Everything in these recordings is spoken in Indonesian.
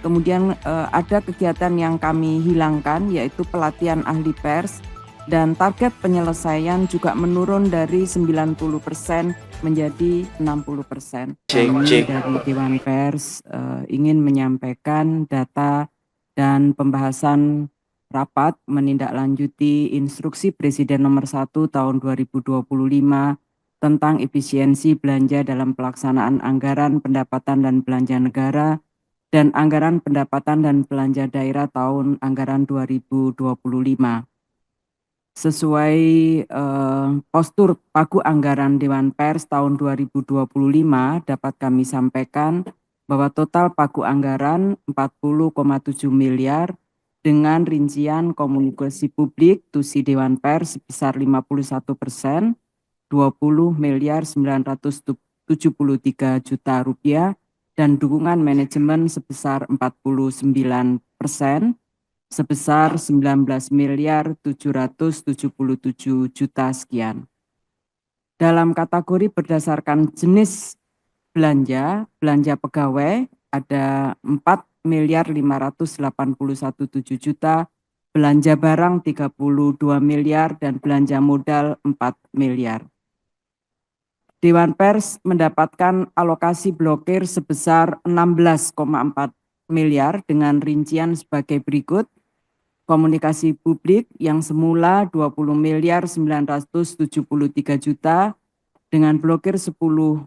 Kemudian ada kegiatan yang kami hilangkan, yaitu pelatihan ahli pers, dan target penyelesaian juga menurun dari 90% menjadi 60%. Kami dari Dewan Pers ingin menyampaikan data dan pembahasan rapat menindaklanjuti Instruksi Presiden Nomor 1 Tahun 2025 tentang efisiensi belanja dalam pelaksanaan anggaran pendapatan dan belanja negara dan anggaran pendapatan dan belanja daerah tahun anggaran 2025. Sesuai postur Pagu Anggaran Dewan Pers tahun 2025 dapat kami sampaikan bahwa total pagu anggaran 40,7 miliar dengan rincian komunikasi publik TUSI Dewan Pers sebesar 51%, 20 miliar 973 juta rupiah, dan dukungan manajemen sebesar 49%, sebesar 19 miliar 777 juta sekian. Dalam kategori berdasarkan jenis belanja pegawai ada 4 miliar 581,7 juta, belanja barang 32 miliar, dan belanja modal 4 miliar. Dewan Pers mendapatkan alokasi blokir sebesar 16,4 miliar dengan rincian sebagai berikut. Komunikasi publik yang semula 20 miliar 973 juta dengan blokir 10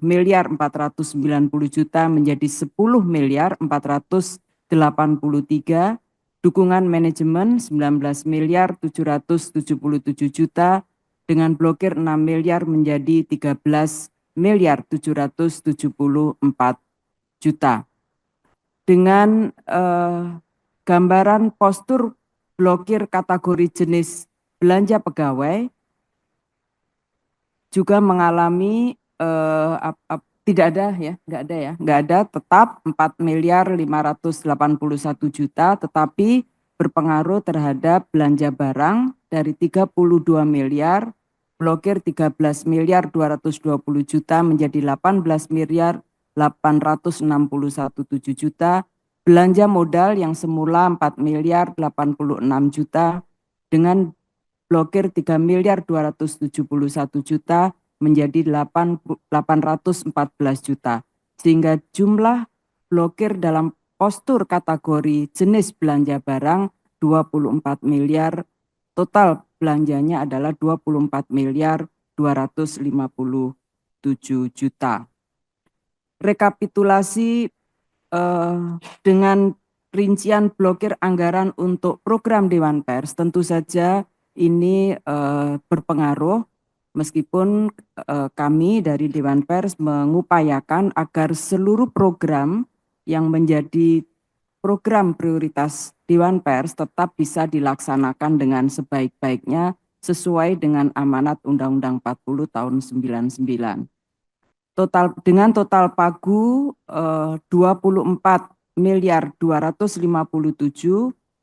miliar 490 juta menjadi 10 miliar 483, dukungan manajemen 19 miliar 777 juta dengan blokir 6 miliar menjadi 13 miliar 774 juta. Dengan gambaran postur blokir kategori jenis belanja pegawai juga mengalami nggak ada tetap 4 miliar 581 juta, tetapi berpengaruh terhadap belanja barang dari 32 miliar, blokir 13 miliar 220 juta menjadi 18 miliar 861,7 juta, belanja modal yang semula 4 miliar 86 juta dengan blokir 3 miliar 271 juta menjadi 814 juta. Sehingga jumlah blokir dalam postur kategori jenis belanja barang 24 miliar, total belanjanya adalah 24 miliar 257 juta. Rekapitulasi dengan rincian blokir anggaran untuk program Dewan Pers tentu saja ini berpengaruh, meskipun kami dari Dewan Pers mengupayakan agar seluruh program yang menjadi program prioritas Dewan Pers tetap bisa dilaksanakan dengan sebaik-baiknya sesuai dengan amanat Undang-Undang 40 tahun 99. Dengan total pagu 24 miliar 257,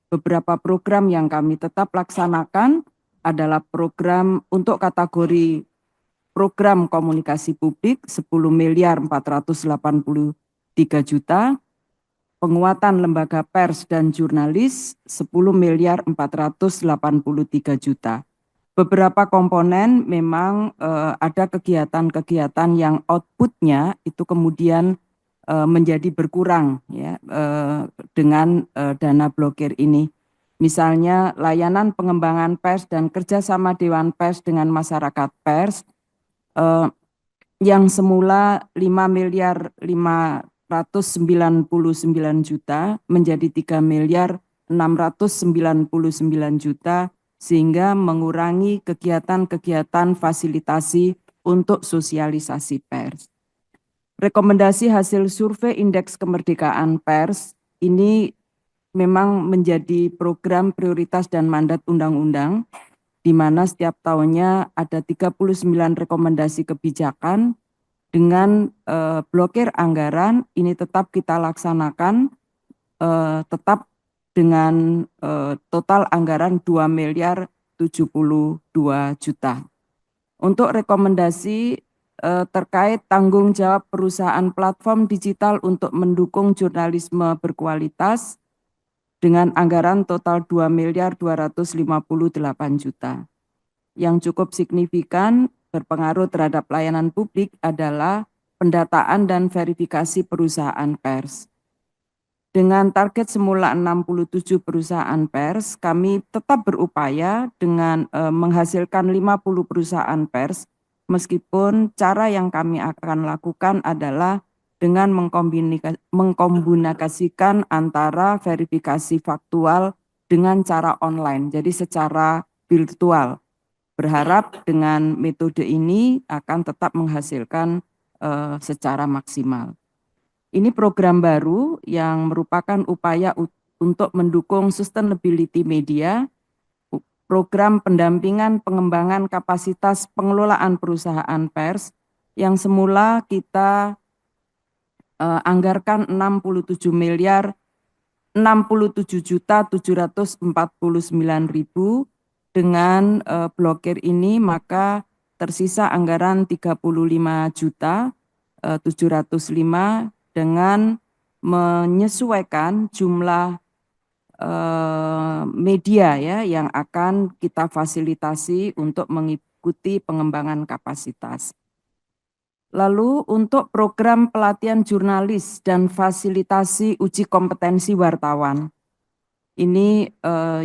beberapa program yang kami tetap laksanakan adalah program untuk kategori program komunikasi publik 10 miliar 483 juta, penguatan lembaga pers dan jurnalis 10 miliar 483 juta. Beberapa komponen memang ada kegiatan-kegiatan yang outputnya itu kemudian menjadi berkurang ya dengan dana blokir ini. Misalnya layanan pengembangan pers dan kerjasama Dewan Pers dengan masyarakat pers yang semula 5 miliar 599 juta menjadi 3 miliar 699 juta, sehingga mengurangi kegiatan-kegiatan fasilitasi untuk sosialisasi pers. Rekomendasi hasil survei indeks kemerdekaan pers ini memang menjadi program prioritas dan mandat undang-undang, di mana setiap tahunnya ada 39 rekomendasi kebijakan dengan blokir anggaran ini tetap kita laksanakan, tetap dengan total anggaran 2 miliar 72 juta. Untuk rekomendasi terkait tanggung jawab perusahaan platform digital untuk mendukung jurnalisme berkualitas dengan anggaran total 2.258.000.000. Yang cukup signifikan berpengaruh terhadap pelayanan publik adalah pendataan dan verifikasi perusahaan pers. Dengan target semula 67 perusahaan pers, kami tetap berupaya dengan menghasilkan 50 perusahaan pers, meskipun cara yang kami akan lakukan adalah dengan mengkombinasikan antara verifikasi faktual dengan cara online, jadi secara virtual. Berharap dengan metode ini akan tetap menghasilkan secara maksimal. Ini program baru yang merupakan upaya untuk mendukung sustainability media, program pendampingan pengembangan kapasitas pengelolaan perusahaan pers yang semula kita anggarkan 67.749.000 dengan blokir ini, maka tersisa anggaran 35.705 dengan menyesuaikan jumlah media ya yang akan kita fasilitasi untuk mengikuti pengembangan kapasitas. Lalu untuk program pelatihan jurnalis dan fasilitasi uji kompetensi wartawan. Ini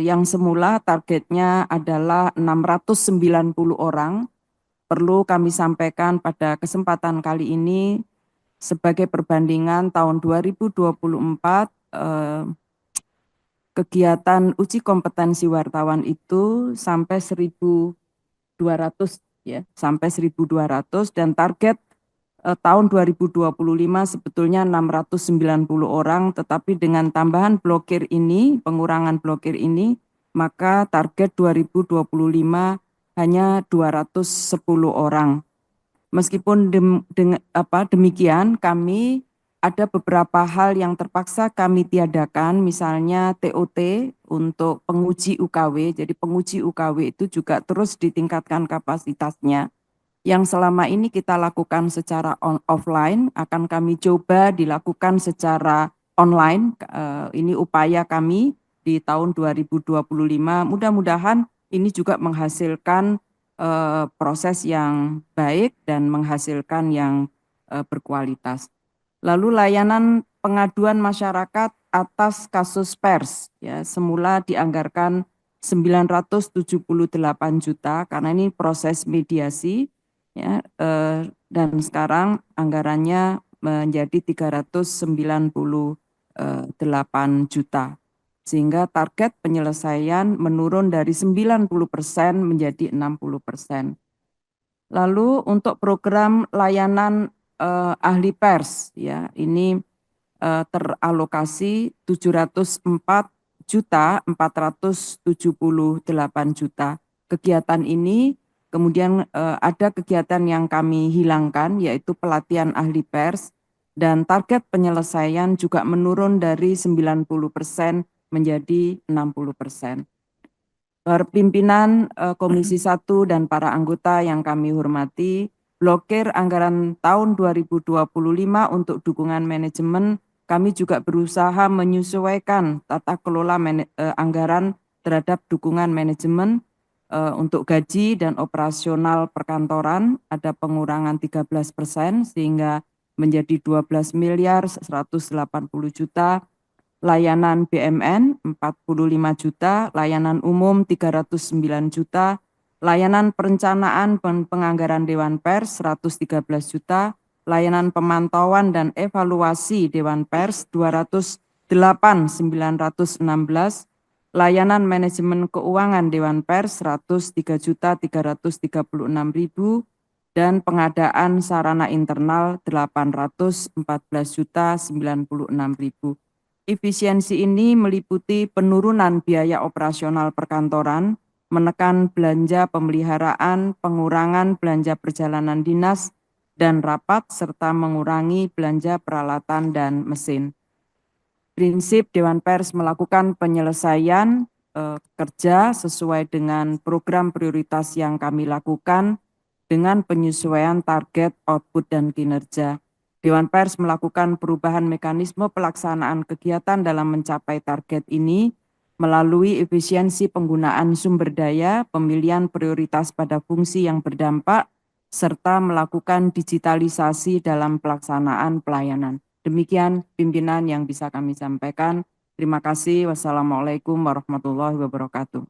yang semula targetnya adalah 690 orang. Perlu kami sampaikan pada kesempatan kali ini sebagai perbandingan tahun 2024 kegiatan uji kompetensi wartawan itu sampai 1.200 ya, sampai 1.200 dan target tahun 2025 sebetulnya 690 orang, tetapi dengan tambahan blokir ini, pengurangan blokir ini, maka target 2025 hanya 210 orang. Meskipun demikian, kami ada beberapa hal yang terpaksa kami tiadakan, misalnya TOT untuk penguji UKW. Jadi penguji UKW itu juga terus ditingkatkan kapasitasnya. Yang selama ini kita lakukan secara offline, akan kami coba dilakukan secara online. Ini upaya kami di tahun 2025. Mudah-mudahan ini juga menghasilkan proses yang baik dan menghasilkan yang berkualitas. Lalu layanan pengaduan masyarakat atas kasus pers, ya semula dianggarkan 978 juta karena ini proses mediasi, ya, dan sekarang anggarannya menjadi 398 juta. Sehingga target penyelesaian menurun dari 90% menjadi 60%. Lalu untuk program layanan ahli pers, ya ini teralokasi 704.478 juta. Kegiatan ini kemudian ada kegiatan yang kami hilangkan, yaitu pelatihan ahli pers, dan target penyelesaian juga menurun dari 90% menjadi 60%. Pimpinan Komisi 1 dan para anggota yang kami hormati, blokir anggaran tahun 2025 untuk dukungan manajemen, kami juga berusaha menyesuaikan tata kelola anggaran terhadap dukungan manajemen untuk gaji dan operasional perkantoran ada pengurangan 13% sehingga menjadi 12.180 juta. Layanan BMN 45 juta, layanan umum 309 juta, layanan perencanaan dan penganggaran Dewan Pers 113 juta, layanan pemantauan dan evaluasi Dewan Pers 208.916, layanan manajemen keuangan Dewan Pers 103.336.000, dan pengadaan sarana internal 814.096.000. Efisiensi ini meliputi penurunan biaya operasional perkantoran, menekan belanja pemeliharaan, pengurangan belanja perjalanan dinas dan rapat, serta mengurangi belanja peralatan dan mesin. Prinsip Dewan Pers melakukan penyelesaian kerja sesuai dengan program prioritas yang kami lakukan dengan penyesuaian target, output, dan kinerja. Dewan Pers melakukan perubahan mekanisme pelaksanaan kegiatan dalam mencapai target ini melalui efisiensi penggunaan sumber daya, pemilihan prioritas pada fungsi yang berdampak, serta melakukan digitalisasi dalam pelaksanaan pelayanan. Demikian pimpinan yang bisa kami sampaikan. Terima kasih. Wassalamualaikum warahmatullahi wabarakatuh.